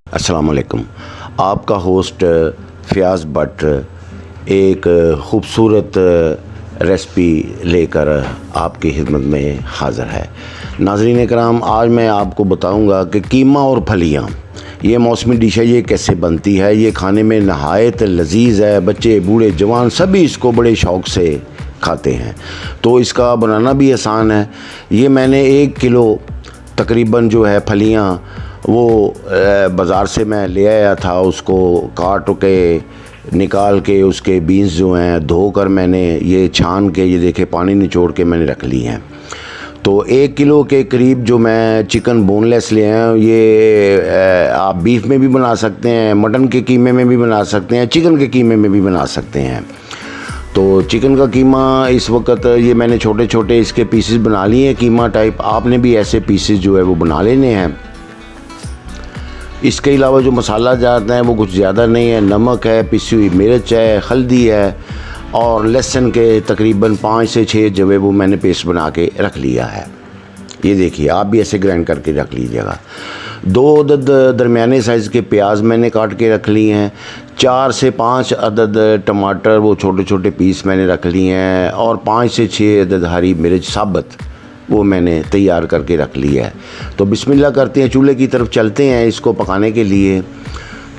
अस्सलाम वालेकुम। आपका होस्ट फ़याज़ भट्ट एक ख़ूबसूरत रेसिपी लेकर आपकी खिदमत में हाज़िर है। नाज़रीन कराम, आज मैं आपको बताऊंगा कि कीमा और फलियां ये मौसमी डिश है, ये कैसे बनती है। ये खाने में नहायत लजीज़ है, बच्चे बूढ़े जवान सभी इसको बड़े शौक़ से खाते हैं। तो इसका बनाना भी आसान है। ये मैंने 1 किलो तकरीबन जो है फलियां वो बाज़ार से मैं ले आया था। उसको काट के निकाल के उसके बीन्स जो हैं धोकर मैंने ये छान के, ये देखे पानी निचोड़ के मैंने रख ली हैं। तो 1 किलो के करीब जो मैं चिकन बोनलेस ले आया हूँ, ये आप बीफ में भी बना सकते हैं, मटन के कीमे में भी बना सकते हैं, चिकन के कीमे में भी बना सकते हैं। तो चिकन का कीमा इस वक्त ये मैंने छोटे छोटे इसके पीसेस बना लिए हैं, कीमा टाइप। आपने भी ऐसे पीसेस जो है वो बना लेने हैं। इसके अलावा जो मसाला जाता है वो कुछ ज़्यादा नहीं है। नमक है, पिसी हुई मिर्च है, हल्दी है और लहसुन के तकरीबन 5 से 6 जवे वो मैंने पेस्ट बना के रख लिया है। ये देखिए, आप भी ऐसे ग्राइंड करके रख लीजिएगा। 2 अदद दरमियाने साइज़ के प्याज मैंने काट के रख लिए हैं। 4 से 5 अदद टमाटर वो छोटे छोटे पीस मैंने रख लिए हैं और 5 से 6 अदद हरी मिर्च साबुत वो मैंने तैयार करके रख लिया है। तो बिस्मिल्लाह करते हैं, चूल्हे की तरफ चलते हैं इसको पकाने के लिए।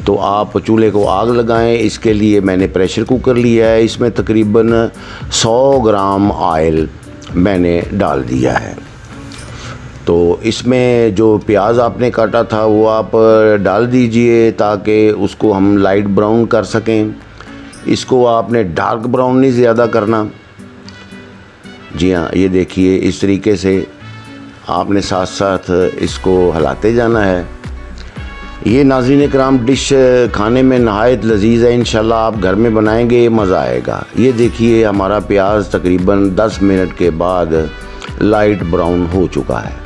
तो आप चूल्हे को आग लगाएं। इसके लिए मैंने प्रेशर कुकर लिया है। इसमें तकरीबन 100 ग्राम ऑयल मैंने डाल दिया है। तो इसमें जो प्याज आपने काटा था वो आप डाल दीजिए ताकि उसको हम लाइट ब्राउन कर सकें। इसको आपने डार्क ब्राउन नहीं ज़्यादा करना। जी हाँ, ये देखिए, इस तरीके से आपने साथ साथ इसको हिलाते जाना है। ये नाज़रीन कराम डिश खाने में नहायत लजीज़ है। इंशाल्लाह आप घर में बनाएंगे, मज़ा आएगा। ये देखिए, हमारा प्याज तकरीबन 10 मिनट के बाद लाइट ब्राउन हो चुका है।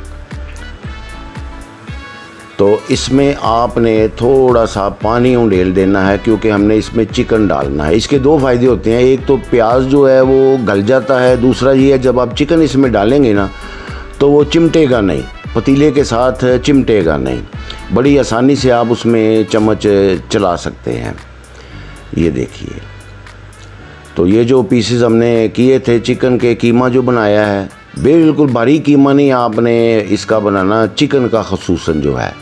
तो इसमें आपने थोड़ा सा पानी उंडेल देना है क्योंकि हमने इसमें चिकन डालना है। इसके 2 फ़ायदे होते हैं। एक तो प्याज जो है वो गल जाता है, दूसरा ये है जब आप चिकन इसमें डालेंगे ना तो वो चिमटेगा नहीं, पतीले के साथ चिमटेगा नहीं। बड़ी आसानी से आप उसमें चम्मच चला सकते हैं। ये देखिए, तो ये जो पीसेस हमने किए थे चिकन के, कीमा जो बनाया है, बिल्कुल बारीक कीमा नहीं आपने इसका बनाना, चिकन का ख़ुसूसन जो है,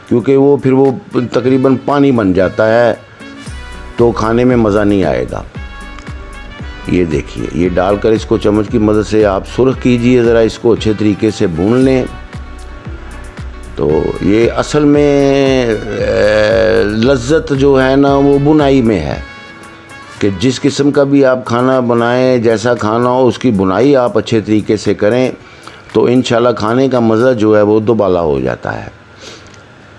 क्योंकि वो फिर वो तकरीबन पानी बन जाता है तो खाने में मज़ा नहीं आएगा। ये देखिए, ये डालकर इसको चम्मच की मदद से आप सुर्ख कीजिए, ज़रा इसको अच्छे तरीके से भून लें। तो ये असल में लज्जत जो है ना वो बुनाई में है कि जिस किस्म का भी आप खाना बनाएं, जैसा खाना हो उसकी बुनाई आप अच्छे तरीके से करें तो इंशाल्लाह खाने का मज़ा जो है वो दोबाला हो जाता है।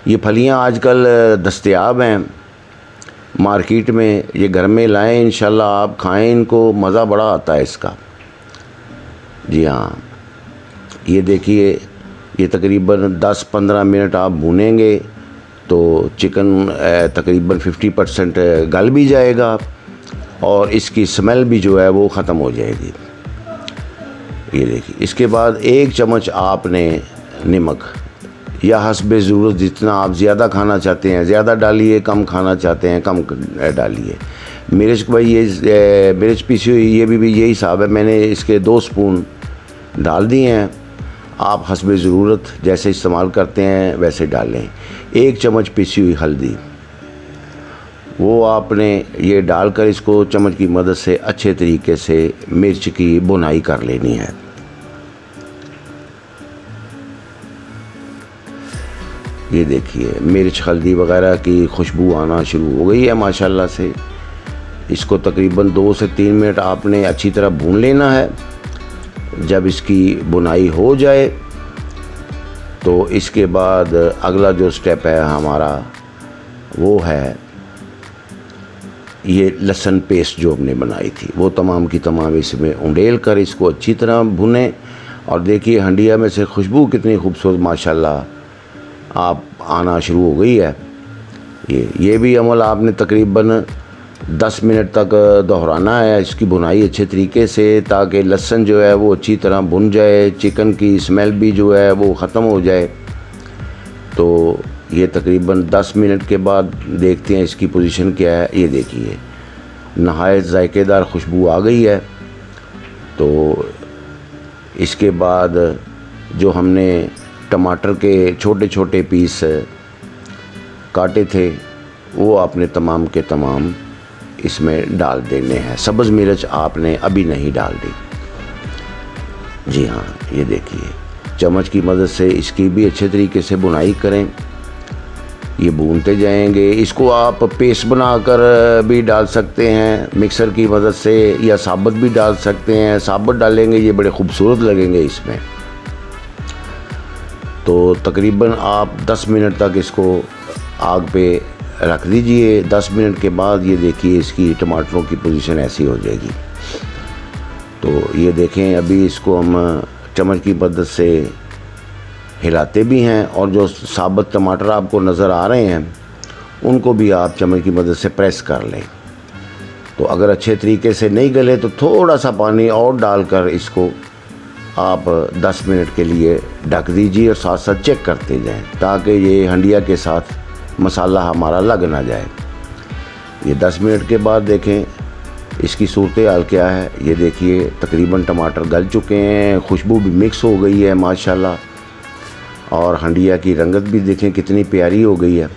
ये फलियां आजकल दस्तयाब हैं मार्केट में, ये घर में लाएं, इंशाल्लाह आप खाएं इनको, मज़ा बड़ा आता है इसका। जी हाँ, ये देखिए, ये तकरीबन 10-15 मिनट आप भूनेंगे तो चिकन तकरीबन 50% गल भी जाएगा और इसकी स्मेल भी जो है वो ख़त्म हो जाएगी। ये देखिए, इसके बाद 1 चम्मच आपने नमक या हस्बे ज़रूरत, जितना आप ज़्यादा खाना चाहते हैं ज़्यादा डालिए, कम खाना चाहते हैं कम डालिए। मिर्च भाई, ये मिर्च पीसी हुई ये भी यही हिसाब है, मैंने इसके 2 स्पून डाल दिए हैं। आप हस्बे ज़रूरत जैसे इस्तेमाल करते हैं वैसे डालें। 1 चम्मच पिसी हुई हल्दी वो आपने ये डालकर इसको चम्मच की मदद से अच्छे तरीके से मिर्च की बुनाई कर लेनी है। ये देखिए, मिर्च हल्दी वगैरह की खुशबू आना शुरू हो गई है माशाल्लाह से। इसको तकरीबन 2 से 3 मिनट आपने अच्छी तरह भून लेना है। जब इसकी बुनाई हो जाए तो इसके बाद अगला जो स्टेप है हमारा वो है ये लहसुन पेस्ट जो हमने बनाई थी वो तमाम की तमाम इसमें उंडेल कर इसको अच्छी तरह भुनें। और देखिए, हंडिया में से खुशबू कितनी खूबसूरत माशाल्लाह आप आना शुरू हो गई है। ये भी अमल आपने तकरीबन 10 मिनट तक दोहराना है इसकी बुनाई अच्छे तरीके से, ताकि लहसुन जो है वो अच्छी तरह भुन जाए, चिकन की स्मेल भी जो है वो ख़त्म हो जाए। तो ये तकरीबन 10 मिनट के बाद देखते हैं इसकी पोजीशन क्या है। ये देखिए नहायत जायकेदार खुशबू आ गई है। तो इसके बाद जो हमने टमाटर के छोटे छोटे पीस काटे थे वो आपने तमाम के तमाम इसमें डाल देने हैं। सब्ज़ मिर्च आपने अभी नहीं डाल दी। जी हाँ, ये देखिए चम्मच की मदद से इसकी भी अच्छे तरीके से बुनाई करें। ये भूनते जाएंगे। इसको आप पेस्ट बनाकर भी डाल सकते हैं मिक्सर की मदद से, या साबुत भी डाल सकते हैं। साबुत डालेंगे ये बड़े खूबसूरत लगेंगे इसमें। तो तकरीबन आप 10 मिनट तक इसको आग पे रख दीजिए। 10 मिनट के बाद ये देखिए इसकी टमाटरों की पोजीशन ऐसी हो जाएगी। तो ये देखें अभी इसको हम चम्मच की मदद से हिलाते भी हैं, और जो साबुत टमाटर आपको नज़र आ रहे हैं उनको भी आप चम्मच की मदद से प्रेस कर लें। तो अगर अच्छे तरीके से नहीं गले तो थोड़ा सा पानी और डालकर इसको आप 10 मिनट के लिए ढक दीजिए और साथ साथ चेक करते जाएं ताकि ये हंडिया के साथ मसाला हमारा लग ना जाए। ये 10 मिनट के बाद देखें इसकी सूरत हाल क्या है। ये देखिए तकरीबन टमाटर गल चुके हैं, खुशबू भी मिक्स हो गई है माशाल्लाह, और हंडिया की रंगत भी देखें कितनी प्यारी हो गई है।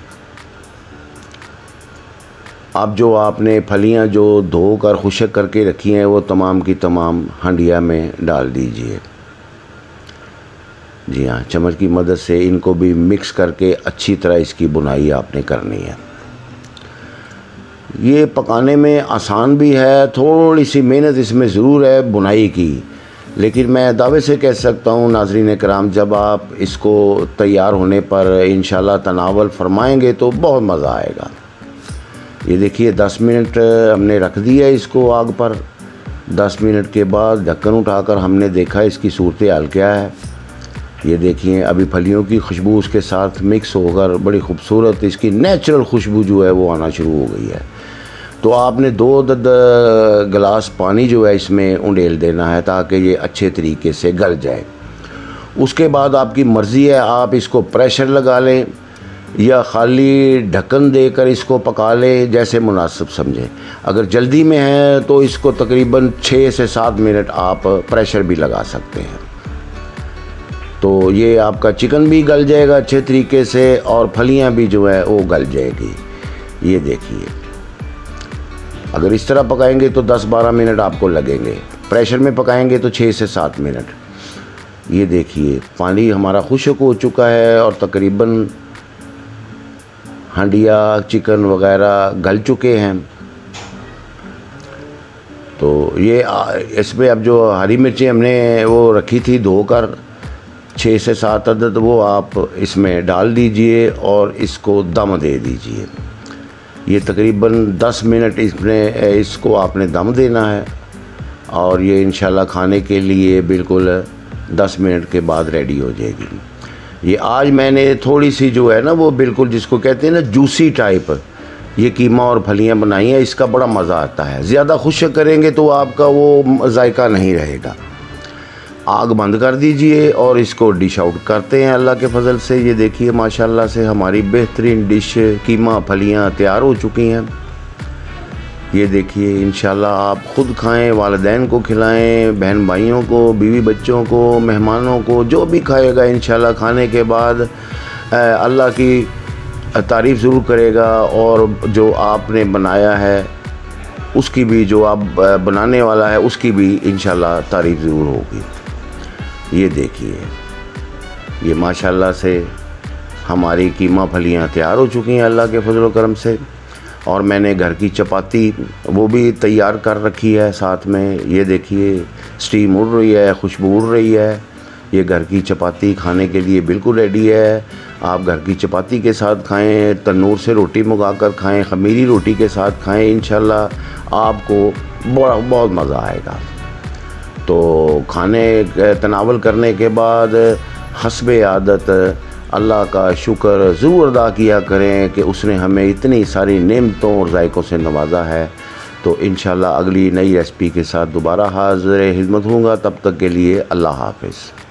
अब जो आपने फलियां जो धोकर खुशक करके रखी हैं वो तमाम की तमाम हंडिया में डाल दीजिए। जी हाँ, चम्मच की मदद से इनको भी मिक्स करके अच्छी तरह इसकी बुनाई आपने करनी है। ये पकाने में आसान भी है, थोड़ी सी मेहनत इसमें ज़रूर है बुनाई की, लेकिन मैं दावे से कह सकता हूँ नाज़रीन कराम, जब आप इसको तैयार होने पर इंशाल्लाह तनावल फरमाएंगे तो बहुत मज़ा आएगा। ये देखिए 10 मिनट हमने रख दिया इसको आग पर। 10 मिनट के बाद ढक्कन उठाकर हमने देखा इसकी सूरत हाल क्या है। ये देखिए अभी फलियों की खुशबू उसके साथ मिक्स होकर बड़ी खूबसूरत इसकी नेचुरल खुशबू जो है वो आना शुरू हो गई है। तो आपने 2 गिलास पानी जो है इसमें उंडेल देना है ताकि ये अच्छे तरीके से गल जाए। उसके बाद आपकी मर्ज़ी है, आप इसको प्रेशर लगा लें या ख़ाली ढक्कन देकर इसको पका लें, जैसे मुनासिब समझें। अगर जल्दी में है तो इसको तकरीबन 6 से 7 मिनट आप प्रेशर भी लगा सकते हैं। तो ये आपका चिकन भी गल जाएगा अच्छे तरीके से और फलियां भी जो है वो गल जाएगी। ये देखिए अगर इस तरह पकाएंगे तो 10-12 मिनट आपको लगेंगे, प्रेशर में पकाएंगे तो 6 से 7 मिनट। ये देखिए पानी हमारा खुश्क हो चुका है और तकरीबन हंडिया चिकन वगैरह गल चुके हैं। तो ये इसमें अब जो हरी मिर्ची हमने वो रखी थी धोकर 6 से 7 अदद, वो आप इसमें डाल दीजिए और इसको दम दे दीजिए। ये तकरीबन 10 मिनट इसको आपने दम देना है और ये इंशाल्लाह खाने के लिए बिल्कुल 10 मिनट के बाद रेडी हो जाएगी। ये आज मैंने थोड़ी सी जो है ना वो बिल्कुल जिसको कहते हैं ना जूसी टाइप ये कीमा और फलियां बनाई हैं, इसका बड़ा मज़ा आता है। ज़्यादा खुश्क करेंगे तो आपका वो जायका नहीं रहेगा। आग बंद कर दीजिए और इसको डिश आउट करते हैं अल्लाह के फजल से। ये देखिए माशाल्लाह से हमारी बेहतरीन डिश कीमा फलियां तैयार हो चुकी हैं। ये देखिए इंशाल्लाह आप ख़ुद खाएं, वालिदैन को खिलाएं, बहन भाइयों को, बीवी बच्चों को, मेहमानों को, जो भी खाएगा इंशाल्लाह खाने के बाद अल्लाह की तारीफ़ ज़रूर करेगा और जो आपने बनाया है उसकी भी, जो आप बनाने वाला है उसकी भी इंशाल्लाह तारीफ़ ज़रूर होगी। ये देखिए ये माशाल्लाह से हमारी कीमा फलियां तैयार हो चुकी हैं अल्लाह के फजल करम से। और मैंने घर की चपाती वो भी तैयार कर रखी है साथ में। ये देखिए स्टीम उड़ रही है, खुशबू उड़ रही है। ये घर की चपाती खाने के लिए बिल्कुल रेडी है। आप घर की चपाती के साथ खाएं, तंदूर से रोटी मंगाकर खाएं, ख़मीरी रोटी के साथ खाएं, इंशाल्लाह आपको बहुत मज़ा आएगा। तो खाने तनावल करने के बाद हस्बे आदत अल्लाह का शुक्र ज़रूर अदा किया करें कि उसने हमें इतनी सारी नेमतों और जायकों से नवाजा है। तो इंशाल्लाह अगली नई रेसिपी के साथ दोबारा हाज़िर खिदमत होऊंगा। तब तक के लिए अल्लाह हाफ़िज़।